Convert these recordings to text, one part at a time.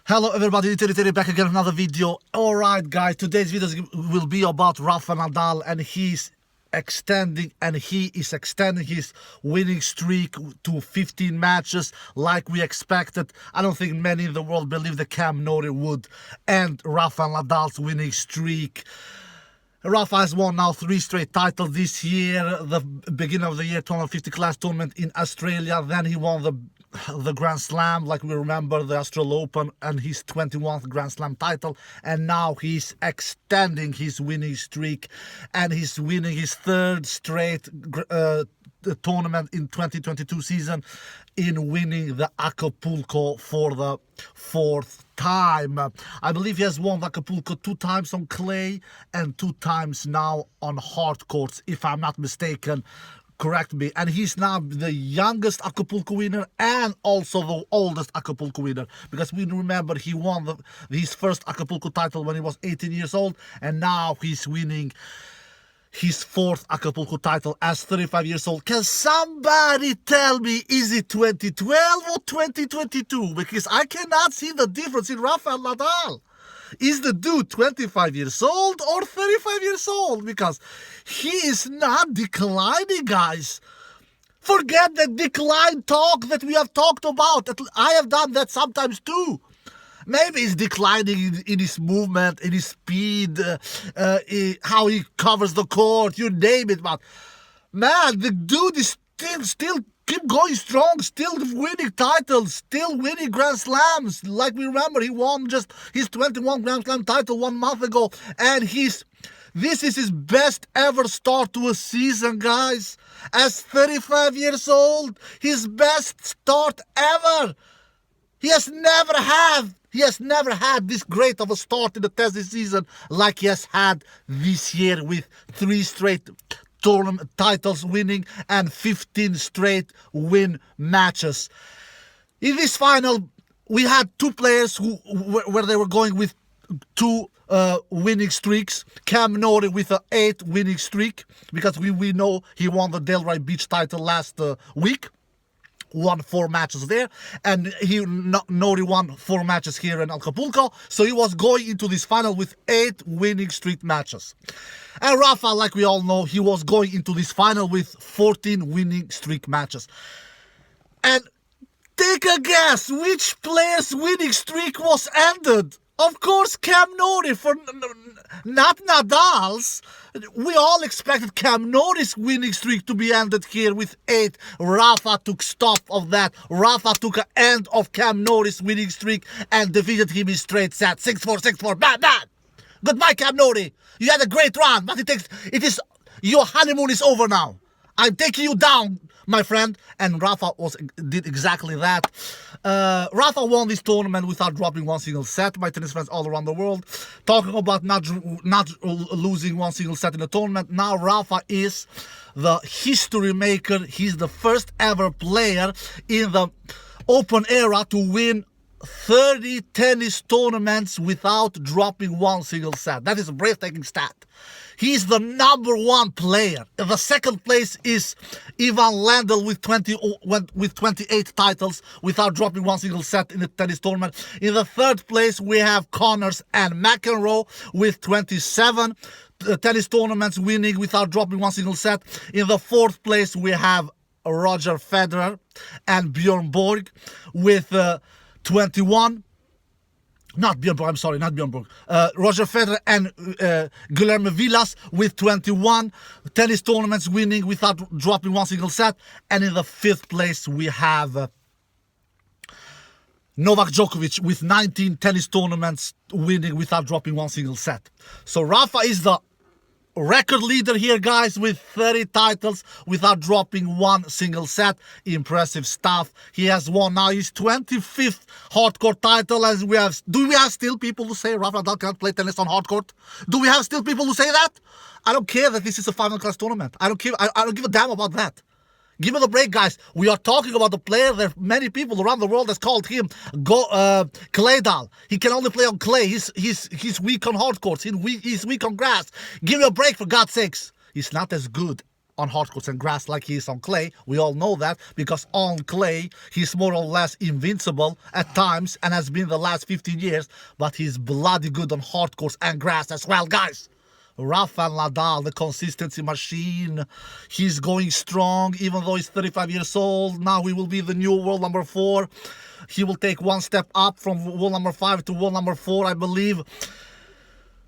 Hello everybody, Terry back again with another video. Alright guys, today's video will be about Rafael Nadal, and he is extending his winning streak to 15 matches like we expected. I don't think many in the world believe that Cam Norrie would end Rafael Nadal's winning streak. Rafa has won now 3 straight titles this year. The beginning of the year, 250 class tournament in Australia. Then he won the Grand Slam, like we remember, the Australian Open, and his 21st Grand Slam title. And now he's extending his winning streak, and he's winning his 3rd straight tournament in 2022 season, in winning the Acapulco for the 4th time. I believe he has won Acapulco 2 times on clay and 2 times now on hard courts, if I'm not mistaken. Correct me. And he's now the youngest Acapulco winner and also the oldest Acapulco winner, because we remember he won his first Acapulco title when he was 18 years old, and now he's winning his 4th Acapulco title as 35 years old. Can somebody tell me, is it 2012 or 2022? Because I cannot see the difference in Rafael Nadal. Is the dude 25 years old or 35 years old? Because he is not declining, guys. Forget the decline talk that we have talked about. I have done that sometimes too. Maybe he's declining in his movement, in his speed, how he covers the court, you name it. But man, the dude is still keep going strong, still winning titles, still winning Grand Slams. Like we remember, he won just his 21 Grand Slam title 1 month ago, and this is his best ever start to a season, guys. As 35 years old, his best start ever. He has never had this great of a start in the tennis season like he has had this year, with 3 straight tournament titles winning and 15 straight win matches. In this final, we had 2 players where they were going with 2 winning streaks. Cam Norrie with an 8 winning streak, because we know he won the Delray Beach title last week. Won 4 matches there, and Norrie won 4 matches here in Acapulco, so he was going into this final with 8 winning streak matches. And Rafa, like we all know, he was going into this final with 14 winning streak matches. And take a guess, which player's winning streak was ended? Of course, Cam Norrie, not Nadal's. We all expected Cam Norrie's winning streak to be ended here with 8. Rafa took stock of that. Rafa took an end of Cam Norrie's winning streak and defeated him in straight sets. 6-4, 6-4. Bad. Goodbye, Cam Norrie. You had a great run, but your honeymoon is over now. I'm taking you down, my friend. And Rafa did exactly that. Rafa won this tournament without dropping 1 single set. My tennis fans all around the world talking about not losing 1 single set in the tournament. Now Rafa is the history maker. He's the first ever player in the Open era to win 30 tennis tournaments without dropping 1 single set. That is a breathtaking stat. He's the number 1 player. The 2nd place is Ivan Lendl with 28 titles without dropping 1 single set in the tennis tournament. In the 3rd place, we have Connors and McEnroe with 27 tennis tournaments winning without dropping 1 single set. In the 4th place, we have Roger Federer and Bjorn Borg with 21. Not Bjorn Borg, I'm sorry, not Bjorn Borg. Roger Federer and Guilherme Vilas with 21 tennis tournaments winning without dropping 1 single set. And in the 5th place, we have Novak Djokovic with 19 tennis tournaments winning without dropping 1 single set. So Rafa is the record leader here, guys, with 30 titles without dropping 1 single set. Impressive stuff. He has won now his 25th hardcourt title. As do we have still people who say Rafa Nadal can't play tennis on hardcourt? Do we have still people who say that? I don't care that this is a final class tournament. I don't give a damn about that. Give me the break, guys. We are talking about the player that many people around the world has called him Claydal. He can only play on clay. He's weak on hard courts. He's weak on grass. Give me a break, for God's sakes. He's not as good on hard courts and grass like he is on clay. We all know that, because on clay he's more or less invincible at times and has been the last 15 years, but he's bloody good on hard courts and grass as well, guys. Rafael Nadal, the consistency machine. He's going strong, even though he's 35 years old. Now he will be the new world number 4. He will take one step up from world number 5 to world number 4, I believe.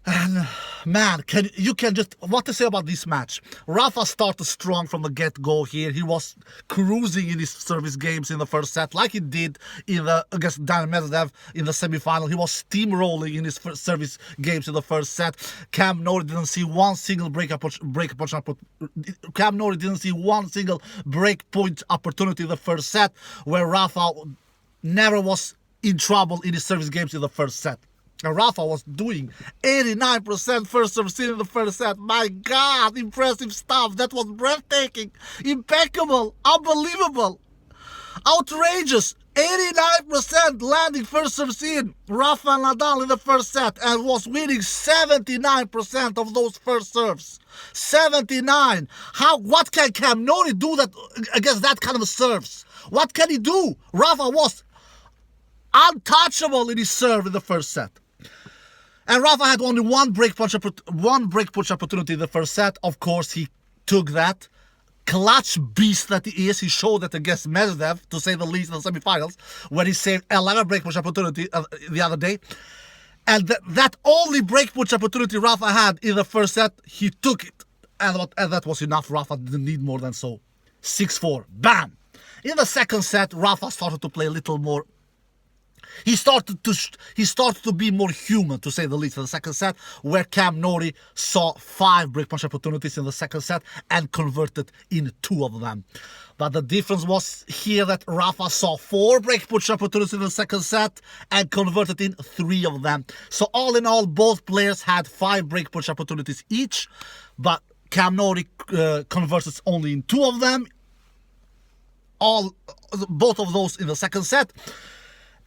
And man, what to say about this match? Rafa started strong from the get-go here. He was cruising in his service games in the first set, like he did against Dan Medvedev in the semi-final. He was steamrolling in his service games in the first set. Cam Norrie didn't see one single Cam Norrie didn't see one single break point opportunity in the first set, where Rafa never was in trouble in his service games in the first set. And Rafa was doing 89% first service in the first set. My God, impressive stuff. That was breathtaking, impeccable, unbelievable, outrageous. 89% landing first service in. Rafael Nadal in the first set, and was winning 79% of those first serves. 79. What can Cam Norrie do that against that kind of serves? What can he do? Rafa was untouchable in his serve in the first set. And Rafa had only one break punch opportunity in the first set. Of course, he took that. Clutch beast that he is. He showed that against Medvedev, to say the least, in the semifinals, where he saved 11 break punch opportunity the other day. And that only break punch opportunity Rafa had in the first set, he took it. And that was enough. Rafa didn't need more than so. 6-4. Bam! In the second set, Rafa started to play a little more. He started to be more human, to say the least, in the second set, where Cam Norrie saw 5 break punch opportunities in the second set and converted in 2 of them. But the difference was here that Rafa saw 4 break punch opportunities in the second set and converted in 3 of them. So all in all, both players had 5 break punch opportunities each, but Cam Norrie converted only in 2 of them. Both of those in the second set.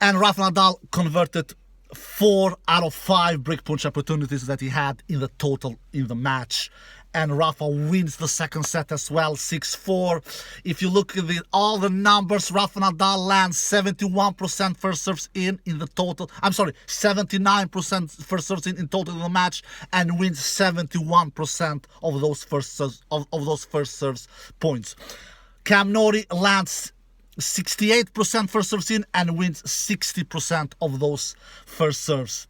And Rafael Nadal converted 4 out of 5 break punch opportunities that he had in the total in the match. And Rafa wins the second set as well, 6-4. If you look at all the numbers, Rafael Nadal lands 71% first serves in the total. 79% first serves in total in the match, and wins 71% of those first serves points. Cam Norrie lands 68% first serves in and wins 60% of those first serves.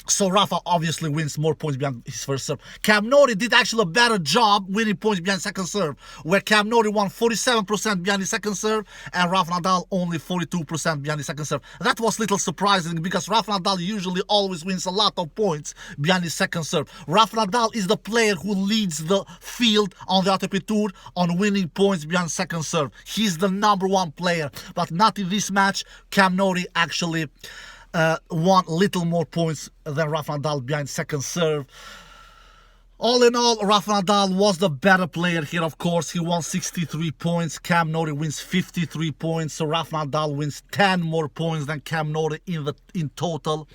So Rafa obviously wins more points behind his first serve. Cam Norrie did actually a better job winning points behind second serve, where Cam Norrie won 47% behind his second serve and Rafa Nadal only 42% behind his second serve. That was a little surprising, because Rafa Nadal usually always wins a lot of points behind his second serve. Rafa Nadal is the player who leads the field on the ATP Tour on winning points behind second serve. He's the number 1 player, but not in this match. Cam Norrie actually won little more points than Rafa Nadal behind second serve. All in all, Rafa Nadal was the better player here, of course. He won 63 points. Cam Norrie wins 53 points. So Rafa Nadal wins 10 more points than Cam Norrie in total.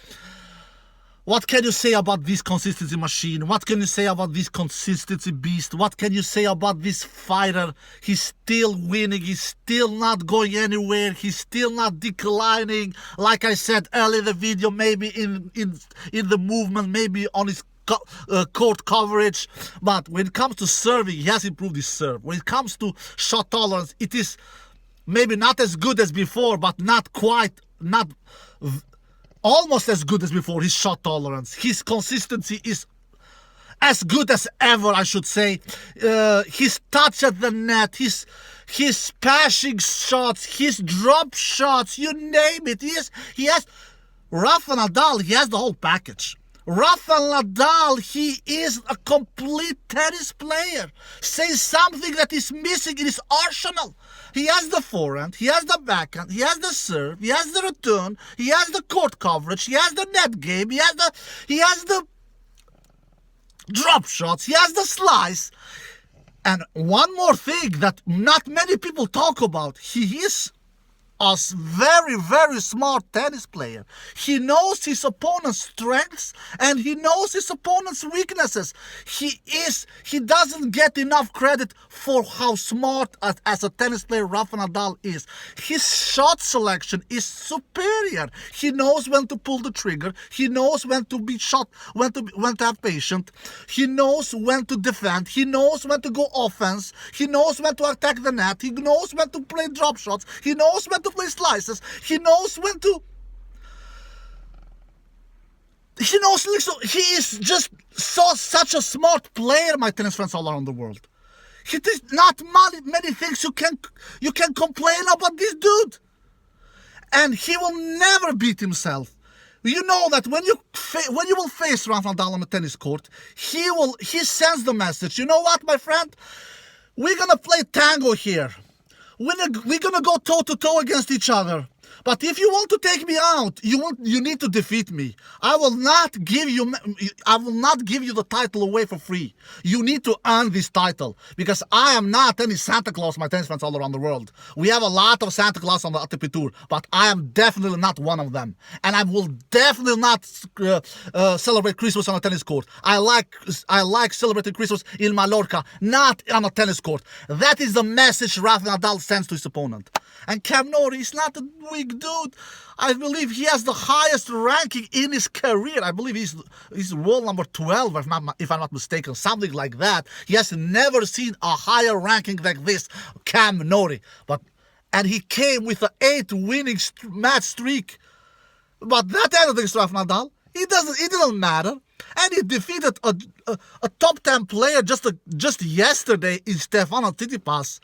What can you say about this consistency machine? What can you say about this consistency beast? What can you say about this fighter? He's still winning. He's still not going anywhere. He's still not declining. Like I said earlier in the video, maybe in the movement, maybe on his court coverage. But when it comes to serving, he has improved his serve. When it comes to shot tolerance, it is maybe not as good as before, but almost as good as before. His shot tolerance, his consistency is as good as ever, I should say. His touch at the net, his passing shots, his drop shots, you name it. He has Rafa Nadal, he has the whole package. Rafael Nadal, he is a complete tennis player. Say something that is missing in his arsenal. He has the forehand, he has the backhand, he has the serve, he has the return, he has the court coverage, he has the net game, he has the drop shots, he has the slice. And one more thing that not many people talk about, he is a very, very smart tennis player. He knows his opponent's strengths and he knows his opponent's weaknesses. He doesn't get enough credit for how smart as a tennis player Rafael Nadal is. His shot selection is superior. He knows when to pull the trigger. He knows when to be shot, when to have patience. He knows when to defend. He knows when to go offense. He knows when to attack the net. He knows when to play drop shots. He knows when to play slices. He knows when to... He knows... He is just such a smart player, my tennis friends all around the world. There's not many things you can complain about this dude. And he will never beat himself. You know that when you will face Rafael Nadal on the tennis court, he sends the message. You know what, my friend? We're gonna play tango here. We're gonna go toe to toe against each other. But if you want to take me out, you need to defeat me. I will not give you the title away for free. You need to earn this title because I am not any Santa Claus, my tennis friends all around the world. We have a lot of Santa Claus on the ATP Tour, but I am definitely not one of them. And I will definitely not celebrate Christmas on a tennis court. I like celebrating Christmas in Mallorca, not on a tennis court. That is the message Rafael Nadal sends to his opponent. And Cam Norrie is not a weak dude. I believe he has the highest ranking in his career. I believe he's world number 12, if I'm not mistaken, something like that. He has never seen a higher ranking like this, Cam Norrie. And he came with an 8 winning match streak. But that ended against Rafael Nadal. It didn't matter. And he defeated a top 10 player just yesterday in Stefano Tsitsipas.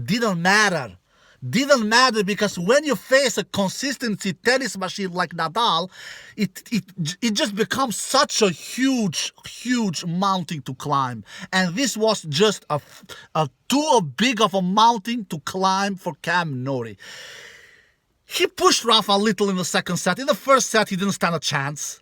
Didn't matter. Didn't matter because when you face a consistency tennis machine like Nadal, it just becomes such a huge mountain to climb. And this was just too big of a mountain to climb for Cam Norrie. He pushed Rafa a little in the second set. In the first set, he didn't stand a chance.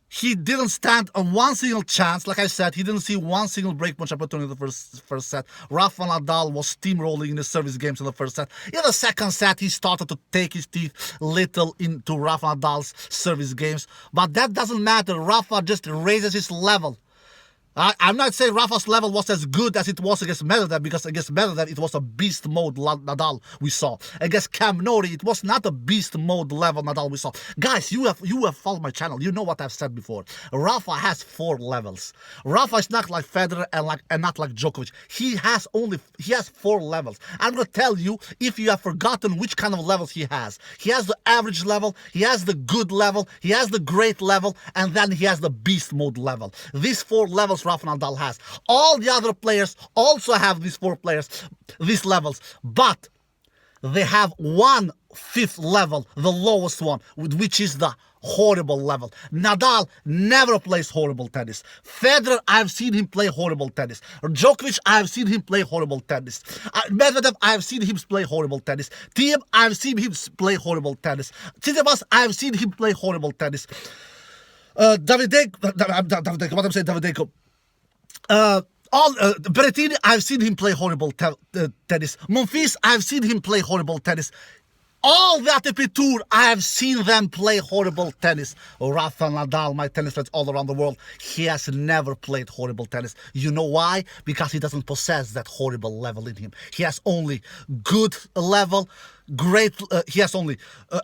He didn't stand on one single chance. Like I said, he didn't see one single break punch opportunity in the first set. Rafael Nadal was steamrolling in the service games in the first set. In the second set, he started to take his teeth little into Rafael Nadal's service games. But that doesn't matter. Rafa just raises his level. I'm not saying Rafa's level was as good as it was against Medvedev, because against Medvedev it was a beast mode Nadal we saw. Against Cam Norrie it was not a beast mode level Nadal we saw. Guys, you have followed my channel. You know what I've said before. Rafa has 4 levels. Rafa is not like Federer and not like Djokovic. He has 4 levels. I'm gonna tell you if you have forgotten which kind of levels he has. He has the average level, he has the good level, he has the great level, and then he has the beast mode level. These 4 levels Rafael Nadal has. All the other players also have these levels, but they have 1/5 level, the lowest one, which is the horrible level. Nadal never plays horrible tennis. Federer, I've seen him play horrible tennis. Djokovic, I've seen him play horrible tennis. Medvedev, I've seen him play horrible tennis. Thiem, I've seen him play horrible tennis. Tsitsipas, I've seen him play horrible tennis. Davydenko. Berrettini, I've seen him play horrible tennis. Monfils, I've seen him play horrible tennis. All the ATP Tour, I have seen them play horrible tennis. Rafael Nadal, my tennis friends all around the world, he has never played horrible tennis. You know why? Because he doesn't possess that horrible level in him. He has only good level, he has only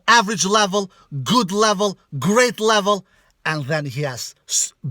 average level, good level, great level, and then he has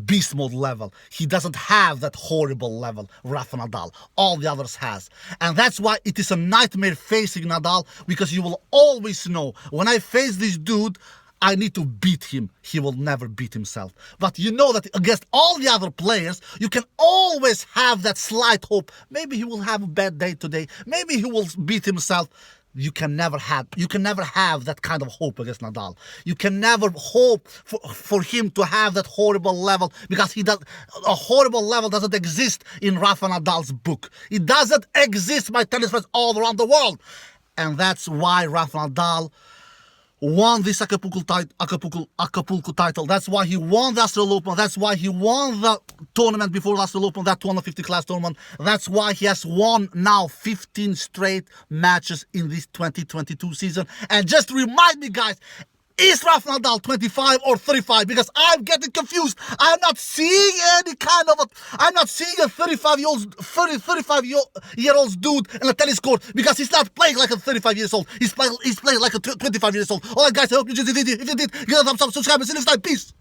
beast mode level. He doesn't have that horrible level Rafael Nadal. All the others has. And that's why it is a nightmare facing Nadal, because you will always know, when I face this dude, I need to beat him. He will never beat himself. But you know that against all the other players, you can always have that slight hope. Maybe he will have a bad day today. Maybe he will beat himself. You can never have that kind of hope against Nadal. You can never hope for him to have that horrible level, because a horrible level doesn't exist in Rafael Nadal's book. It doesn't exist, my tennis friends all around the world. And that's why Rafael Nadal won this Acapulco title. That's why he won the Australian Open. That's why he won the tournament before the Australian Open, that 250 class tournament. That's why he has won now 15 straight matches in this 2022 season. And just to remind me, guys, is Rafael Nadal 25 or 35? Because I'm getting confused. I'm not seeing any kind of I'm not seeing a 35-year-old dude in a tennis court, because he's not playing like a 35 years old. He's playing like a 25 years old. Alright guys, I hope you enjoyed the video. If you did, give it a thumbs up, subscribe, and see you next time. Peace.